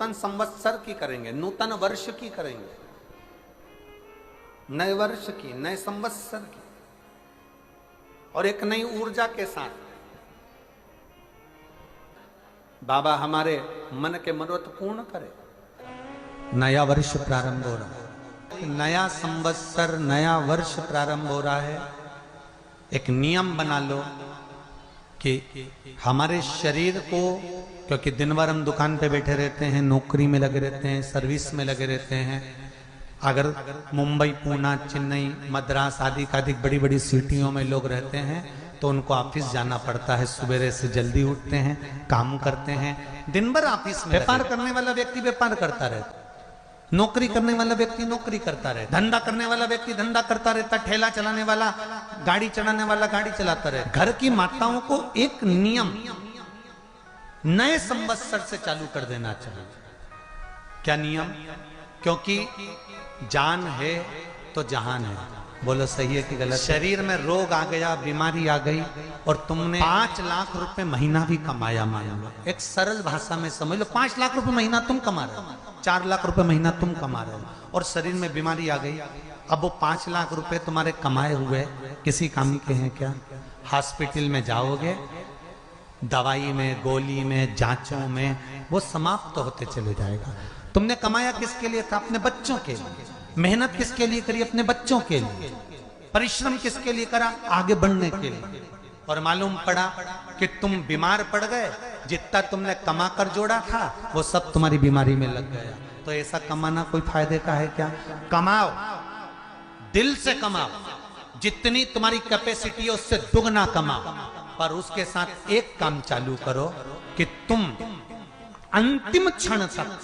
नूतन संवत्सर की करेंगे, नूतन वर्ष की करेंगे, नए वर्ष की, नए संवत्सर की, और एक नई ऊर्जा के साथ। बाबा हमारे मन के मनोरथ पूर्ण करे। नया वर्ष प्रारंभ हो रहा है, नया संवत्सर, नया वर्ष प्रारंभ हो रहा है। एक नियम बना लो कि हमारे शरीर को, क्योंकि दिन भर हम दुकान पे बैठे रहते हैं, नौकरी में लगे रहते हैं, सर्विस में लगे रहते हैं। अगर मुंबई, पूना, चेन्नई, मद्रास आदि अधिक बड़ी बड़ी सिटियों में लोग रहते हैं तो उनको ऑफिस जाना पड़ता है। सवेरे से जल्दी उठते हैं, काम करते हैं, दिन भर ऑफिस में। व्यापार करने वाला व्यक्ति व्यापार करता रहता, नौकरी करने वाला व्यक्ति नौकरी करता रहता, धंधा करने वाला व्यक्ति धंधा करता रहता, ठेला चलाने वाला, गाड़ी चलाने वाला गाड़ी चलाता रहता। घर की माताओं को एक नियम नए संवत्सर से चालू कर देना चाहिए। क्या नियम? क्योंकि जान है तो जहान है। बोलो सही है कि गलत? शरीर में रोग आ गया, बीमारी आ गई और तुमने 5 लाख रुपए महीना भी कमाया, मान लो, एक सरल भाषा में समझ लो, 5 लाख रुपए महीना तुम कमा रहे हो, 4 लाख रुपए महीना तुम कमा रहे हो, और शरीर में बीमारी आ गई। अब वो 5 लाख रुपए तुम्हारे कमाए हुए किसी काम के हैं क्या? हॉस्पिटल में जाओगे, दवाई में, गोली में, जांचों में वो समाप्त होते चले जाएगा। तुमने कमाया किसके लिए था? अपने बच्चों के लिए। मेहनत किसके लिए करी? अपने बच्चों के लिए। परिश्रम किसके लिए करा? आगे बढ़ने के लिए। और मालूम पड़ा कि तुम बीमार पड़ गए, जितना तुमने कमा कर जोड़ा था वो सब तुम्हारी बीमारी में लग गया। तो ऐसा कमाना कोई फायदे का है क्या? कमाओ, दिल से कमाओ, जितनी तुम्हारी कैपेसिटी है उससे दुगना कमाओ, पर उसके साथ एक काम चालू करो कि तुम अंतिम क्षण तक,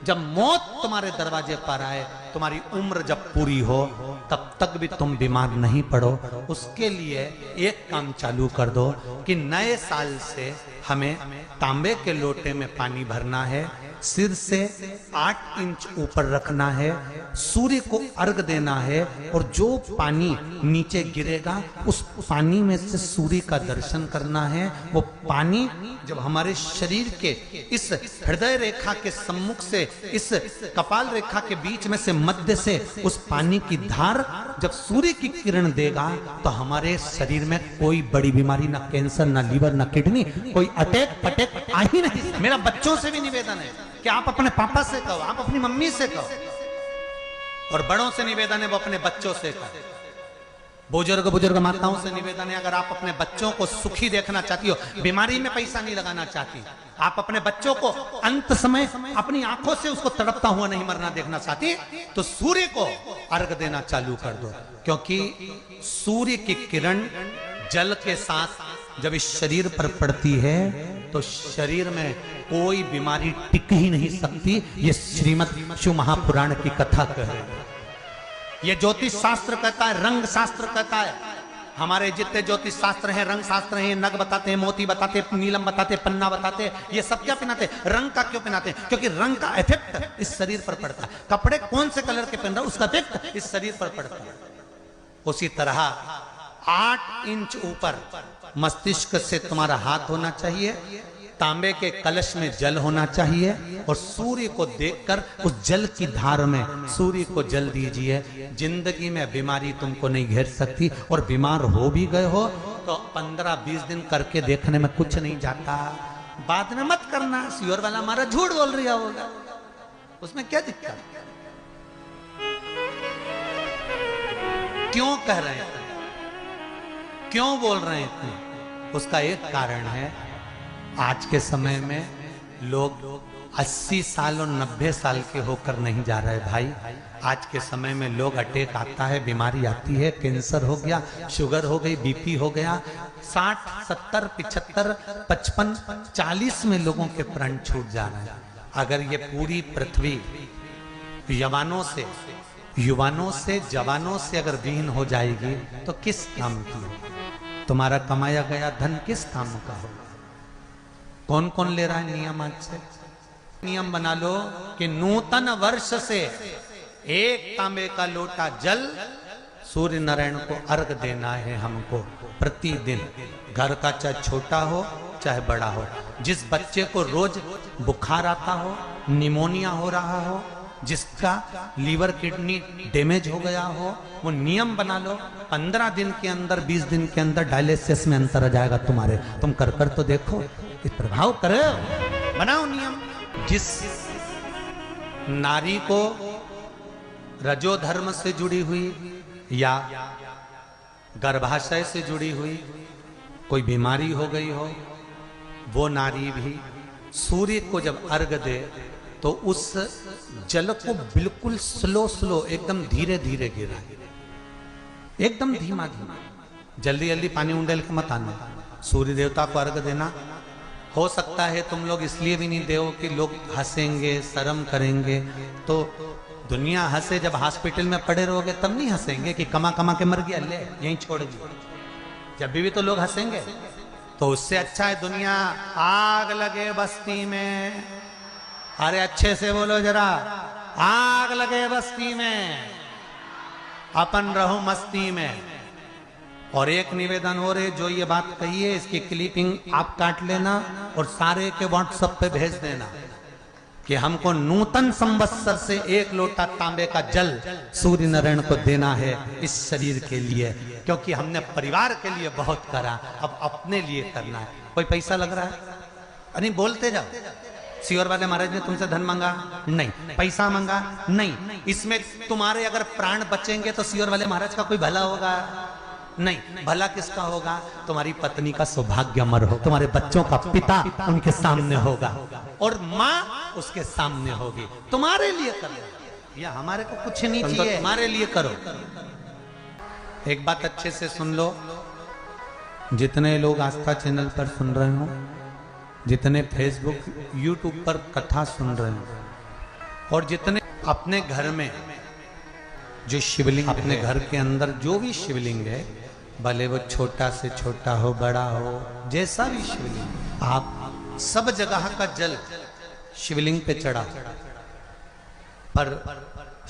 जब मौत तुम्हारे दरवाजे पर आए, तुम्हारी उम्र जब पूरी हो, तब तक भी तुम बीमार नहीं पड़ो। उसके लिए एक काम चालू कर दो कि नए साल से हमें तांबे के लोटे में पानी भरना है, सिर से 8 इंच ऊपर रखना है, सूर्य को अर्घ देना है, और जो पानी नीचे गिरेगा उस पानी में से सूर्य का दर्शन करना है। वो पानी जब हमारे शरीर के इस हृदय रेखा के सम्मुख से, इस कपाल रेखा के बीच में से, मध्य से उस पानी की धार जब सूर्य की किरण देगा तो हमारे शरीर में कोई बड़ी बीमारी, ना कैंसर, ना लीवर, ना किडनी, कोई अटैक पटैक आ ही नहीं। मेरा बच्चों से भी निवेदन है कि आप अपने पापा से कहो, आप अपनी मम्मी से कहो, और बड़ों से निवेदन है वो अपने बच्चों से कहो। बुजुर्ग माताओं से निवेदन है, अगर आप अपने बच्चों को सुखी देखना चाहती हो, बीमारी में पैसा नहीं लगाना चाहती, आप अपने बच्चों को अंत समय अपनी आंखों से उसको तड़पता हुआ नहीं मरना देखना चाहती, तो सूर्य को अर्घ देना चालू कर दो। क्योंकि सूर्य की किरण जल के साथ जब इस शरीर पर पड़ती है तो शरीर में कोई बीमारी टिक ही नहीं सकती। ये श्रीमद् शिव महापुराण की कथा कह रही है। ये ज्योतिष शास्त्र कहता है, रंग शास्त्र कहता है। हमारे जितने ज्योतिष शास्त्र हैं, रंग शास्त्र हैं, नग बताते हैं, मोती बताते हैं, नीलम बताते हैं, पन्ना बताते हैं, ये सब क्या पहनाते हैं? रंग का क्यों पहनाते हैं? क्योंकि रंग का इफेक्ट इस शरीर पर पड़ता है। कपड़े कौन से कलर के पहन रहा है उसका इफेक्ट इस शरीर पर पड़ता है। उसी तरह 8 इंच ऊपर मस्तिष्क से तुम्हारा हाथ होना चाहिए, तांबे के कलश में जल होना चाहिए, और सूर्य को देखकर उस जल की धार में सूर्य को जल दीजिए। जिंदगी में बीमारी तुमको नहीं घेर सकती, और बीमार हो भी गए हो तो 15-20 दिन करके देखने में कुछ नहीं जाता। बाद में मत करना, श्योर वाला हमारा झूठ बोल रहा होगा, उसमें क्या दिक्कत? क्यों कह रहे हैं, क्यों बोल रहे हैं? उसका एक कारण है, आज के समय में लोग 80 साल और 90 साल के होकर नहीं जा रहे भाई। आज के समय में लोग अटैक आता है, बीमारी आती है, कैंसर हो गया, शुगर हो गई, बीपी हो गया, 60, 70, 75, 55, 40 में लोगों के प्राण छूट जा रहे हैं। अगर ये पूरी पृथ्वी युवानों से जवानों से अगर विहीन हो जाएगी तो किस काम की? तुम्हारा कमाया गया धन किस काम का हो? कौन कौन ले रहा है नियम? आज से नियम बना लो कि नूतन वर्ष से 1 तांबे का लोटा जल सूर्य नारायण को अर्घ देना है हमको प्रतिदिन। घर का चाहे छोटा हो चाहे बड़ा हो, जिस बच्चे को रोज बुखार आता हो, निमोनिया हो रहा हो, जिसका लीवर किडनी डैमेज हो गया हो, वो नियम बना लो, 15 दिन के अंदर 20 दिन के अंदर डायलिसिस में अंतर आ जाएगा तुम्हारे। तुम कर तो देखो, इस प्रभाव करो, बनाओ नियम। जिस नारी को रजोधर्म से जुड़ी हुई या गर्भाशय से जुड़ी हुई कोई बीमारी हो गई हो, वो नारी भी सूर्य को जब अर्घ दे तो उस जल को बिल्कुल स्लो एकदम धीरे धीरे गिरा, एकदम धीमा धीमा, जल्दी जल्दी पानी उंडेल के मत आना। सूर्य देवता को अर्घ देना हो सकता है तुम लोग इसलिए भी नहीं दो कि लोग हंसेंगे, शर्म करेंगे। तो दुनिया हंसे, जब हॉस्पिटल में पड़े रहोगे तब नहीं हंसेंगे कि कमा कमा के मर गया, ले यहीं छोड़ दिया। जब भी तो लोग हंसेंगे। तो उससे अच्छा है दुनिया आग लगे बस्ती में, अरे अच्छे से बोलो जरा, आग लगे बस्ती में, अपन रहो मस्ती में। और एक निवेदन हो रहे, जो ये बात कही है इसकी क्लिपिंग आप काट लेना और सारे के व्हाट्सएप पे भेज देना कि हमको नूतन संवत्सर से 1 लोटा तांबे का जल सूर्य नारायण को देना है इस शरीर के लिए, क्योंकि हमने परिवार के लिए बहुत करा, अब अपने लिए करना है। कोई पैसा लग रहा है? अरे बोलते जाओ। सियोर वाले महाराज ने तुमसे धन मांगा? नहीं। पैसा मांगा? नहीं। इसमें तुम्हारे अगर प्राण बचेंगे तो सियोर वाले महाराज का कोई भला होगा? नहीं। भला किसका होगा? तुम्हारी पत्नी का सौभाग्य अमर हो, तुम्हारे बच्चों का पिता उनके सामने होगा और माँ उसके सामने होगी। तुम्हारे लिए करो, या हमारे को कुछ नहीं चाहिए, हमारे लिए करो। एक बात अच्छे से सुन लो, जितने लोग आस्था चैनल पर सुन रहे हो, जितने फेसबुक यूट्यूब पर कथा सुन रहे हो, और जितने अपने घर में जो शिवलिंग, अपने घर के अंदर जो भी शिवलिंग है, भले वो छोटा से छोटा हो, बड़ा हो, जैसा भी शिवलिंग, आप सब जगह का जल शिवलिंग पे चढ़ा। पर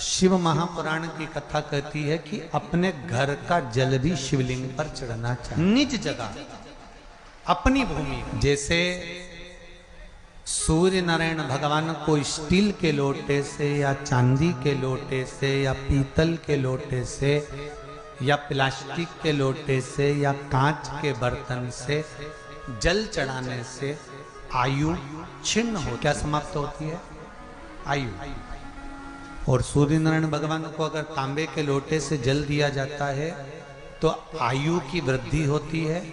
शिव महापुराण की कथा कहती है कि अपने घर का जल भी शिवलिंग पर चढ़ना चाहिए, निज जगह, अपनी भूमि। जैसे सूर्य नारायण भगवान को स्टील के लोटे से या चांदी के लोटे से या पीतल के लोटे से या प्लास्टिक के लोटे से या कांच के बर्तन से जल चढ़ाने से आयु छिन्न हो, क्या समाप्त होती है? आयु। और सूर्य नारायण भगवान को अगर तांबे के लोटे से जल दिया जाता है तो आयु की वृद्धि होती है,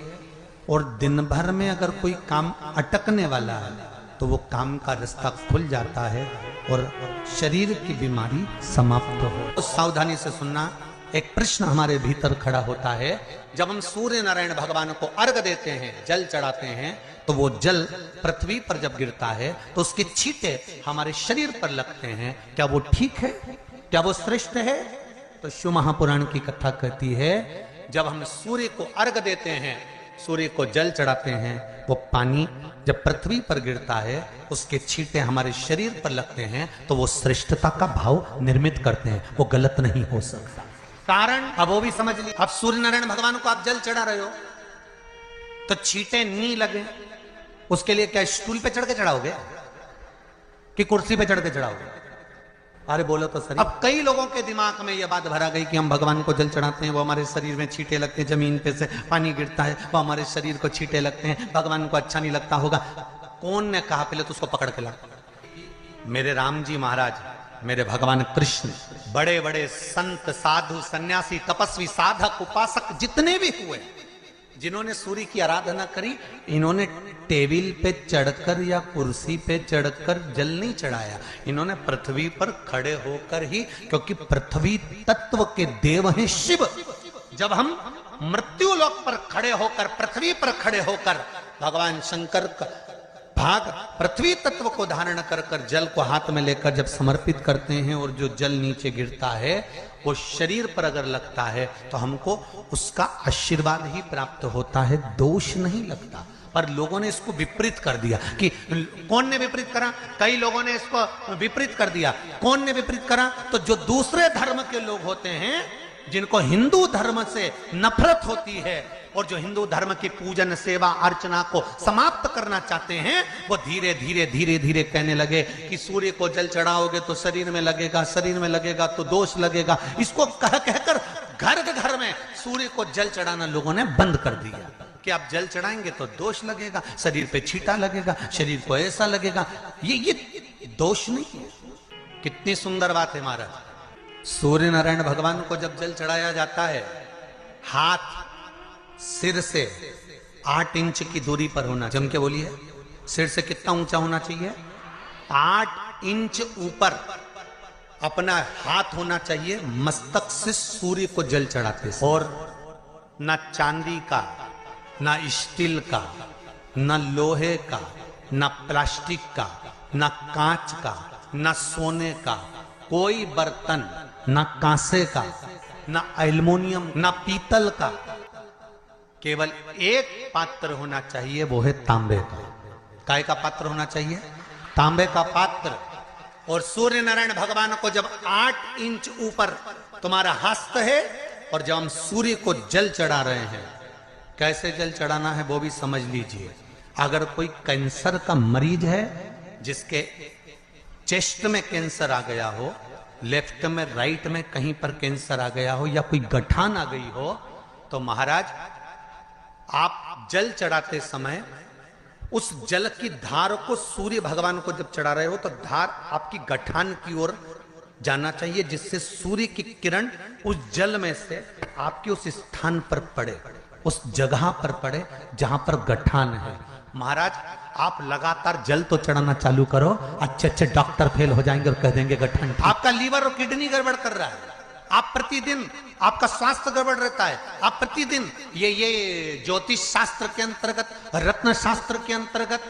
और दिन भर में अगर कोई काम अटकने वाला है तो वो काम का रास्ता खुल जाता है और शरीर की बीमारी समाप्त हो। तो सावधानी से सुनना, एक प्रश्न हमारे भीतर खड़ा होता है, जब हम सूर्य नारायण भगवान को अर्घ देते हैं, जल चढ़ाते हैं, तो वो जल पृथ्वी पर जब गिरता है तो उसके छींटे हमारे शरीर पर लगते हैं। क्या वो ठीक है? क्या वो श्रेष्ठ है? तो शिव महापुराण की कथा कहती है, जब हम सूर्य को अर्घ देते हैं, सूर्य को जल चढ़ाते हैं, वो पानी जब पृथ्वी पर गिरता है, उसके छींटे हमारे शरीर पर लगते हैं, तो वो श्रेष्ठता का भाव निर्मित करते हैं, वो गलत नहीं हो सकता। कारण अब वो भी समझ ली। अब सूर्य नारायण भगवान को आप जल चढ़ा रहे हो तो छींटे नहीं लगे, उसके लिए क्या स्टूल पे चढ़ के चढ़ाओगे कि कुर्सी पे चढ़ के चढ़ाओगे? अरे बोलो तो सही। अब कई लोगों के दिमाग में यह बात भरा गई कि हम भगवान को जल चढ़ाते हैं, वो हमारे शरीर में छींटे लगते हैं, जमीन पे से पानी गिरता है, वो हमारे शरीर को छींटे लगते हैं, भगवान को अच्छा नहीं लगता होगा। कौन ने कहा? पहले तो उसको पकड़ के ला। मेरे राम जी महाराज, मेरे भगवान कृष्ण, बड़े बड़े संत, साधु, सन्यासी, तपस्वी, साधक, उपासक जितने भी हुए, जिन्होंने सूर्य की आराधना करी, इन्होंने टेबल पे चढ़कर या कुर्सी पे चढ़कर जल नहीं चढ़ाया, इन्होंने पृथ्वी पर खड़े होकर ही, क्योंकि पृथ्वी तत्व के देव हैं शिव। जब हम मृत्यु लोक पर खड़े होकर, पृथ्वी पर खड़े होकर भगवान शंकर का भाग पृथ्वी तत्व को धारण कर कर जल को हाथ में लेकर जब समर्पित करते हैं, और जो जल नीचे गिरता है वो शरीर पर अगर लगता है तो हमको उसका आशीर्वाद ही प्राप्त होता है, दोष नहीं लगता। पर लोगों ने इसको विपरीत कर दिया। कि कौन ने विपरीत करा? कई लोगों ने इसको विपरीत कर दिया। कौन ने विपरीत करा? तो जो दूसरे धर्म के लोग होते हैं, जिनको हिंदू धर्म से नफरत होती है, और जो हिंदू धर्म की पूजन सेवा अर्चना को समाप्त करना चाहते हैं, वो धीरे धीरे धीरे धीरे कहने लगे कि सूर्य को जल चढ़ाओगे तो शरीर में लगेगा, शरीर में लगेगा तो दोष लगेगा। इसको कह कहकर घर घर में सूर्य को जल चढ़ाना लोगों ने बंद कर दिया कि आप जल चढ़ाएंगे तो दोष लगेगा, शरीर पे छींटा लगेगा, शरीर को ऐसा लगेगा। ये दोष नहीं है। कितनी सुंदर बात है महाराज। सूर्य नारायण भगवान को जब जल चढ़ाया जाता है, हाथ सिर से 8 इंच की दूरी पर होना, जम के बोलिए, सिर से कितना ऊंचा होना चाहिए? 8 इंच ऊपर अपना हाथ होना चाहिए मस्तक से सूर्य को जल चढ़ाते से। और न चांदी का, न स्टील का, न लोहे का, न प्लास्टिक का, न कांच का, न सोने का कोई बर्तन, न कांसे का, न एल्युमिनियम, न पीतल का, केवल एक पात्र होना चाहिए, वो है तांबे का। काय का पात्र होना चाहिए? तांबे का पात्र। और सूर्य नारायण भगवान को जब 8 इंच ऊपर तुम्हारा हस्त है, और जब हम सूर्य को जल चढ़ा रहे हैं, कैसे जल चढ़ाना है वो भी समझ लीजिए। अगर कोई कैंसर का मरीज है, जिसके चेस्ट में कैंसर आ गया हो, लेफ्ट में राइट में कहीं पर कैंसर आ गया हो, या कोई गठान आ गई हो, तो महाराज आप जल चढ़ाते समय उस जल की धार को सूर्य भगवान को जब चढ़ा रहे हो, तो धार आपकी गठान की ओर जाना चाहिए, जिससे सूर्य की किरण उस जल में से आपके उस स्थान पर पड़े, उस जगह पर पड़े जहां पर गठान है। महाराज आप लगातार जल तो चढ़ाना चालू करो, अच्छे अच्छे डॉक्टर फेल हो जाएंगे और कह देंगे गठन। आपका लीवर और किडनी गड़बड़ कर रहा है, आप प्रतिदिन आपका स्वास्थ्य गड़बड़ रहता है, आप प्रतिदिन ये ज्योतिष शास्त्र के अंतर्गत, रत्न शास्त्र के अंतर्गत,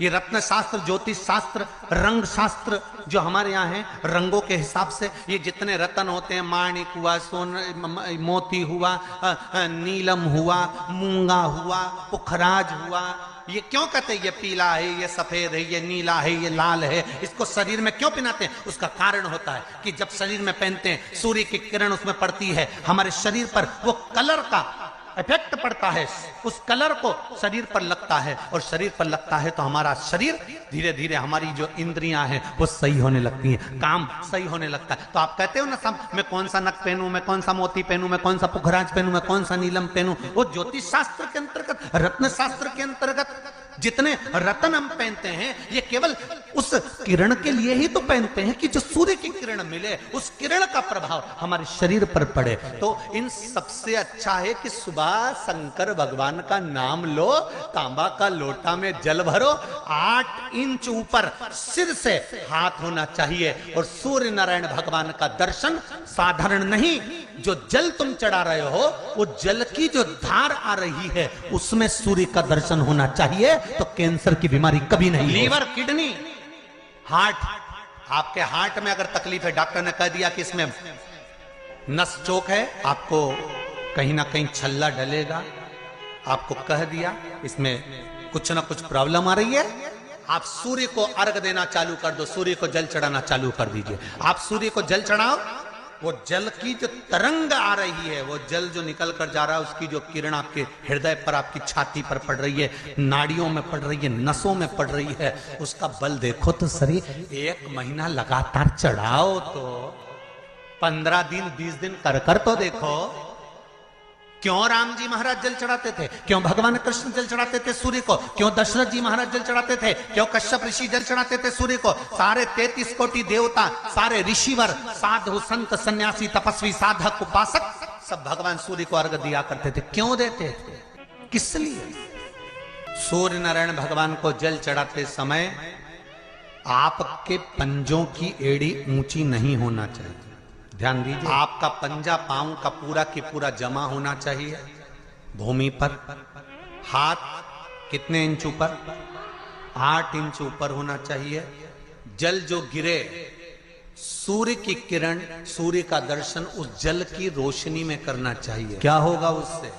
ये रत्न शास्त्र, ज्योतिष शास्त्र, रंग शास्त्र जो हमारे यहाँ है, रंगों के हिसाब से ये जितने रत्न होते हैं, माणिक हुआ, सोन मोती हुआ, नीलम हुआ, मूंगा हुआ, पुखराज हुआ, ये क्यों कहते हैं ये पीला है, ये सफेद है, ये नीला है, ये लाल है, इसको शरीर में क्यों पहनाते हैं? उसका कारण होता है कि जब शरीर में पहनते हैं, सूर्य की किरण उसमें पड़ती है, हमारे शरीर पर वो कलर का इफेक्ट पड़ता है, उस कलर को शरीर पर लगता है, और शरीर पर लगता है तो हमारा शरीर धीरे धीरे, हमारी जो इंद्रियां हैं वो सही होने लगती हैं, काम सही होने लगता है। तो आप कहते हो ना, सब मैं कौन सा नक पहनूं, मैं कौन सा मोती पहनूं, मैं कौन सा पुखराज पहनूं, मैं कौन सा नीलम पहनूं, वो ज्योतिष शास्त्र के अंतर्गत, रत्न शास्त्र के अंतर्गत जितने रत्न हम पहनते हैं, ये केवल उस किरण के लिए ही तो पहनते हैं कि जो सूर्य की किरण मिले, उस किरण का प्रभाव हमारे शरीर पर पड़े। तो इन सबसे अच्छा है कि सुबह शंकर भगवान का नाम लो, तांबा का लोटा में जल भरो, 8 इंच ऊपर सिर से हाथ होना चाहिए, और सूर्य नारायण भगवान का दर्शन साधारण नहीं, जो जल तुम चढ़ा रहे हो, वो जल की जो धार आ रही है, उसमें सूर्य का दर्शन होना चाहिए, तो कैंसर की बीमारी कभी नहीं। लीवर, किडनी, हार्ट, आपके हार्ट में अगर तकलीफ है, डॉक्टर ने कह दिया कि इसमें नस चोक है, आपको कहीं ना कहीं छल्ला डलेगा, आपको कह दिया इसमें कुछ ना कुछ प्रॉब्लम आ रही है, आप सूर्य को अर्घ देना चालू कर दो, सूर्य को जल चढ़ाना चालू कर दीजिए। आप सूर्य को जल चढ़ाओ, वो जल की जो तरंग आ रही है, वो जल जो निकल कर जा रहा है, उसकी जो किरण आपके हृदय पर, आपकी छाती पर पड़ रही है, नाड़ियों में पड़ रही है, नसों में पड़ रही है, उसका बल देखो तो सही। 1 महीना लगातार चढ़ाओ, तो 15 दिन 20 दिन कर तो देखो। क्यों राम जी महाराज जल चढ़ाते थे? क्यों भगवान कृष्ण जल चढ़ाते थे सूर्य को? क्यों दशरथ जी महाराज जल चढ़ाते थे? क्यों कश्यप ऋषि जल चढ़ाते थे सूर्य को? सारे 33 कोटि देवता, सारे ऋषिवर, साधु संत सन्यासी तपस्वी साधक उपासक सब भगवान सूर्य को अर्घ दिया करते थे। क्यों देते थे? किस लिए? सूर्य नारायण भगवान को जल चढ़ाते समय आपके पंजों की एड़ी ऊंची नहीं होना चाहिए। ध्यान दीजिए, आपका पंजा पांव का पूरा की पूरा जमा होना चाहिए भूमि पर। हाथ कितने इंच ऊपर? 8 इंच ऊपर होना चाहिए। जल जो गिरे, सूर्य की किरण, सूर्य का दर्शन उस जल की रोशनी में करना चाहिए। क्या होगा उससे?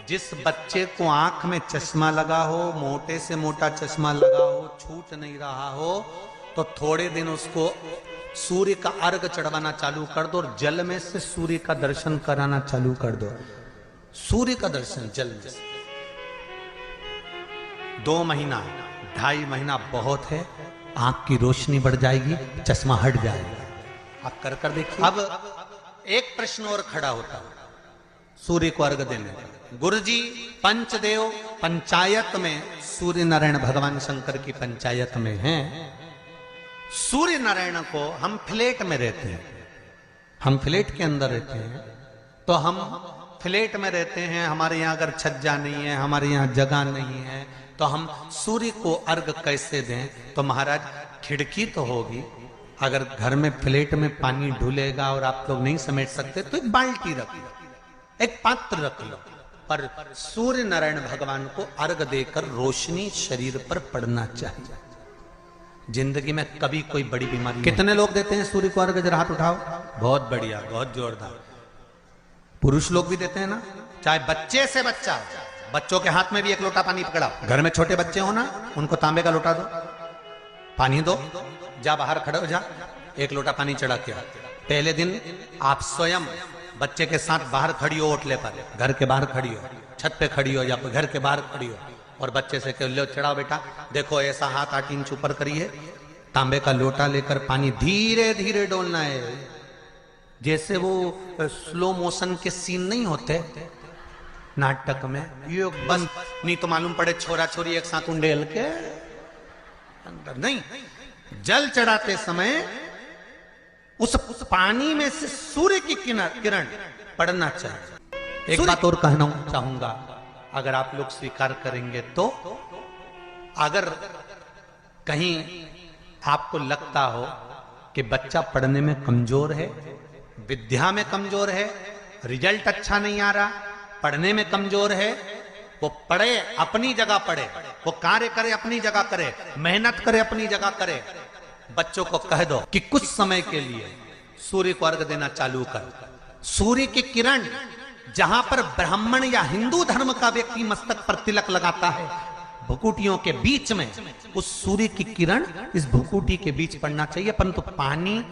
जिस बच्चे को आंख में चश्मा लगा हो, मोटे से मोटा चश्मा लगा हो, छूट नहीं रहा हो, तो थोड़े दिन उसको सूर्य का अर्घ चढ़वाना चालू कर दो और जल में से सूर्य का दर्शन कराना चालू कर दो। सूर्य का दर्शन जल में। 2 महीना 2.5 महीना बहुत है, आंख की रोशनी बढ़ जाएगी, चश्मा हट जाएगा। आप कर देखिए। अब एक प्रश्न और खड़ा होता है सूर्य को अर्घ देने का। गुरुजी पंचदेव पंचायत में, सूर्य नारायण भगवान शंकर की पंचायत में हैं। सूर्य नारायण को हम फ्लैट में रहते हैं, हम फ्लैट के अंदर रहते हैं, तो हम फ्लैट में रहते हैं, हमारे यहाँ अगर छज्जा नहीं है, हमारे यहाँ जगह नहीं है, तो हम सूर्य को अर्घ कैसे दें? तो महाराज खिड़की तो होगी, अगर घर में फ्लैट में पानी ढुलेगा और आप लोग नहीं समेट सकते तो एक बाल्टी रख लो, एक पात्र रख लो, पर सूर्य नारायण भगवान को अर्घ देकर रोशनी शरीर पर पड़ना चाहिए। जिंदगी में कभी कोई बड़ी बीमारी। कितने लोग देते हैं सूर्य को अर्घ? जरा हाथ उठाओ। बहुत बढ़िया, बहुत जोरदार। पुरुष लोग भी देते हैं ना, चाहे बच्चे से बच्चा, बच्चों के हाथ में भी 1 लोटा पानी पकड़ाओ। घर में छोटे बच्चे हो ना, उनको तांबे का लोटा दो, पानी दो, जा बाहर खड़े हो जा, 1 लोटा पानी चढ़ा के। पहले दिन आप स्वयं बच्चे के साथ बाहर खड़ी हो, ओटले पर, घर के बाहर खड़ी हो, छत पे खड़ी हो या घर के बाहर खड़ी हो, और बच्चे से कह लो चढ़ाओ बेटा, देखो ऐसा हाथ 8 इंच ऊपर करिए, तांबे का लोटा लेकर पानी धीरे धीरे डोलना है, जैसे वो स्लो मोशन के सीन नहीं होते नाटक में, ये बस नहीं तो मालूम पड़े छोरा छोरी एक साथ उंडेल के अंदर नहीं। जल चढ़ाते समय उस पानी में से सूर्य की किरण पड़ना चाहिए। एक बात और कहना चाहूंगा, अगर आप लोग स्वीकार करेंगे तो, अगर कहीं आपको लगता हो कि बच्चा पढ़ने में कमजोर है, विद्या में कमजोर है, रिजल्ट अच्छा नहीं आ रहा, पढ़ने में कमजोर है, वो पढ़े अपनी जगह पढ़े, वो कार्य करे अपनी जगह करे, मेहनत करे अपनी जगह करे। बच्चों को कह दो कि कुछ समय के लिए सूर्य को अर्घ देना चालू कर। सूर्य की किरण जहां पर ब्राह्मण या हिंदू धर्म का व्यक्ति मस्तक पर तिलक लगाता है, भुकुटियों के बीच में उस सूर्य की किरण इस भुकुटी के बीच पड़ना चाहिए, परंतु पानी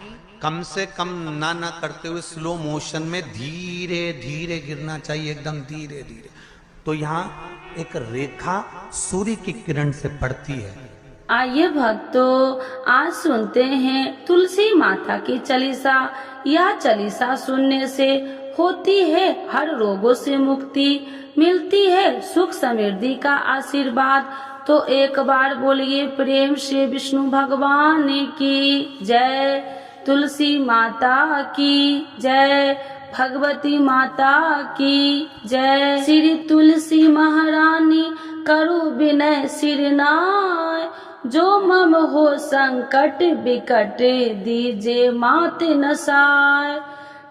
कम से कम ना करते हुए स्लो मोशन में धीरे धीरे गिरना चाहिए, एकदम धीरे धीरे। तो यहाँ एक रेखा सूर्य की किरण से पड़ती है। आइए भक्तों, आज सुनते हैं तुलसी माता की चालीसा। यह चालीसा सुनने से होती है हर रोगों से मुक्ति, मिलती है सुख समृद्धि का आशीर्वाद। तो एक बार बोलिए प्रेम से विष्णु भगवान की जय, तुलसी माता की जय, भगवती माता की जय। श्री तुलसी महारानी करु विनय सिरनाय, जो मम हो संकट विकट दीजे मात नसाय।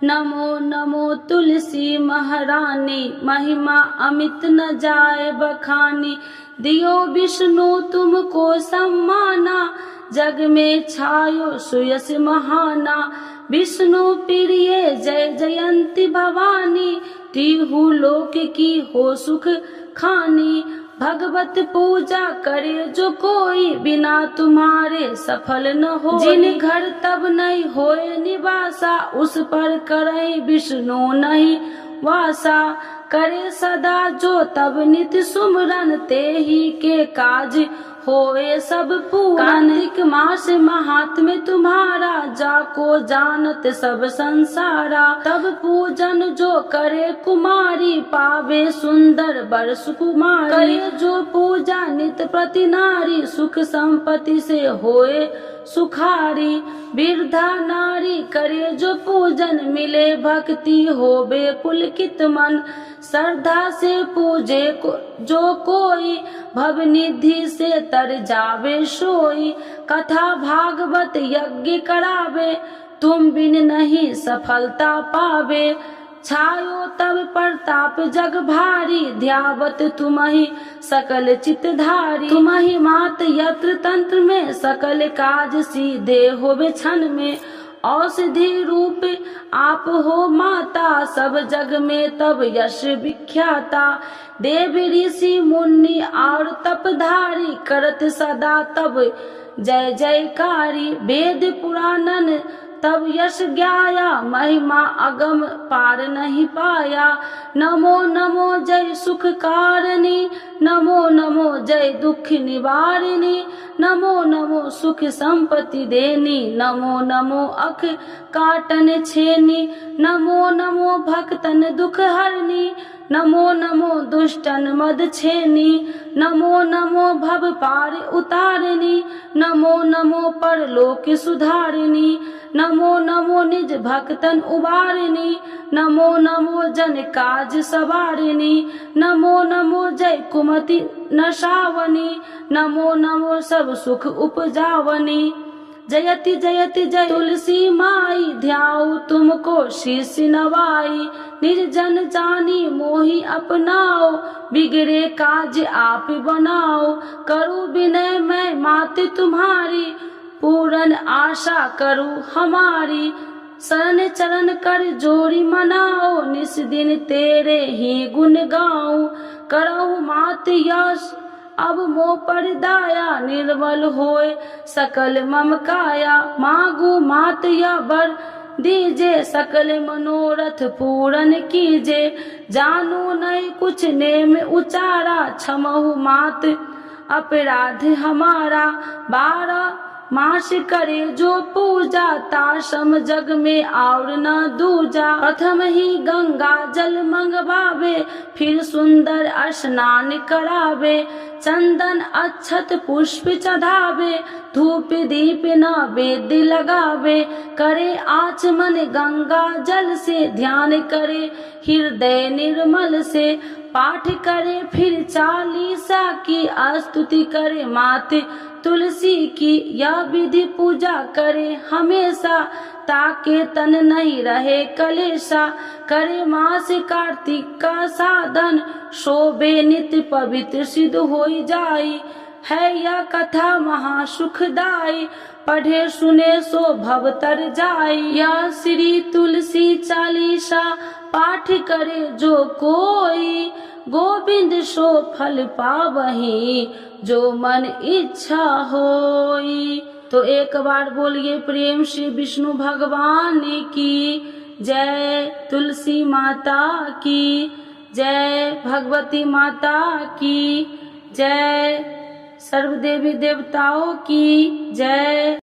नमो नमो तुलसी महारानी, महिमा अमित न जाए बखानी। दियो विष्णु तुमको सम्माना, जग में छायो सुयस महाना। विष्णु प्रिय जय जयंती भवानी, तिहु लोक की हो सुख खानी। भगवत पूजा करे जो कोई, बिना तुम्हारे सफल न हो। जिन घर तब नहीं होए निवासा, उस पर करे विष्णु नहीं वासा। करे सदा जो तब नित सुमरन, ते ही के काज होए सब पूरन। कार्तिक मास महात्म्य तुम्हारा, जाको जानत सब संसारा। तब पूजन जो करे कुमारी, पावे सुंदर बर सुकुमारी। करे जो पूजा नित प्रति नारी, सुख संपत्ति से होए सुखारी। वृद्धा नारी करे जो पूजन, मिले भक्ति होवे पुलकित मन। श्रद्धा से पूजे जो कोई, भव निधि से तर जावे सोई। कथा भागवत यज्ञ करावे, तुम बिन नहीं सफलता पावे। छायो तब प्रताप जग भारी, ध्यावत तुम्हि सकल चितधारी। तुम्हि मात यत्र तंत्र में, सकल काज सीधे होवे क्षण में। औषधि रूप आप हो माता, सब जग में तब यश विख्याता। देव ऋषि मुनि और तपधारी, करत सदा तब जय जयकारी। वेद पुराणन तब यश ज्ञाया, महिमा अगम पार नहीं पाया। नमो नमो जय सुख कारिणी, नमो नमो जय दुख निवारिणी, नमो नमो सुख संपत्ति देनी, नमो नमो अख काटन छेनी, नमो नमो भक्तन दुख हरनी, नमो नमो दुष्टन मद छेनी, नमो नमो भव पार उतारिणी, नमो नमो परलोक सुधारिणी, नमो नमो निज भक्तन उबारिणी, नमो नमो जन काज सवारिणी, नमो नमो जय कुमति नशावनी, नमो नमो सब सुख उपजावनी। जयति जयति जय तुलसी माई, ध्याऊ तुमको शीश नवाई, निर्जन जानी मोहि अपनाओ, बिगड़े काज आप बनाओ। करूँ विनय मैं मात तुम्हारी, पूर्ण आशा करूँ हमारी, शरण चरण कर जोड़ी मनाओ, निस दिन तेरे ही गुण गाऊं। करहु मात यश अब मोह पर दाया, निर्मल होए सकल मम काया। मांगू मात या वर दीजे, सकल मनोरथ पूर्ण कीजे। जानू नहीं कुछ नेम उचारा, क्षमहु मात अपराध हमारा। 12 मास करे जो पूजा, ताशम जग में और न दूजा। प्रथम ही गंगा जल मंगवावे, फिर सुंदर स्नान करावे। चंदन अक्षत पुष्प चढ़ावे, धूप दीप नैवेद्य लगावे। करे आचमन गंगा जल से, ध्यान करे हृदय निर्मल से। पाठ करे फिर 40 की, स्तुति करे माते तुलसी की। यह विधि पूजा करे हमेशा, ताके तन नहीं रहे कलेशा। करे मास कार्तिक का साधन, शोभे नित्य पवित्र सिद्ध होई जाई। है यह कथा महा सुखदाई, पढ़े सुने सो भव तर जाई। यह श्री तुलसी चालीसा, पाठ करे जो कोई। गोविंद सो फल पावही, जो मन इच्छा होई। तो एक बार बोलिए प्रेम श्री विष्णु भगवान की जय, तुलसी माता की जय, भगवती माता की जय, सर्व देवी देवताओं की जय।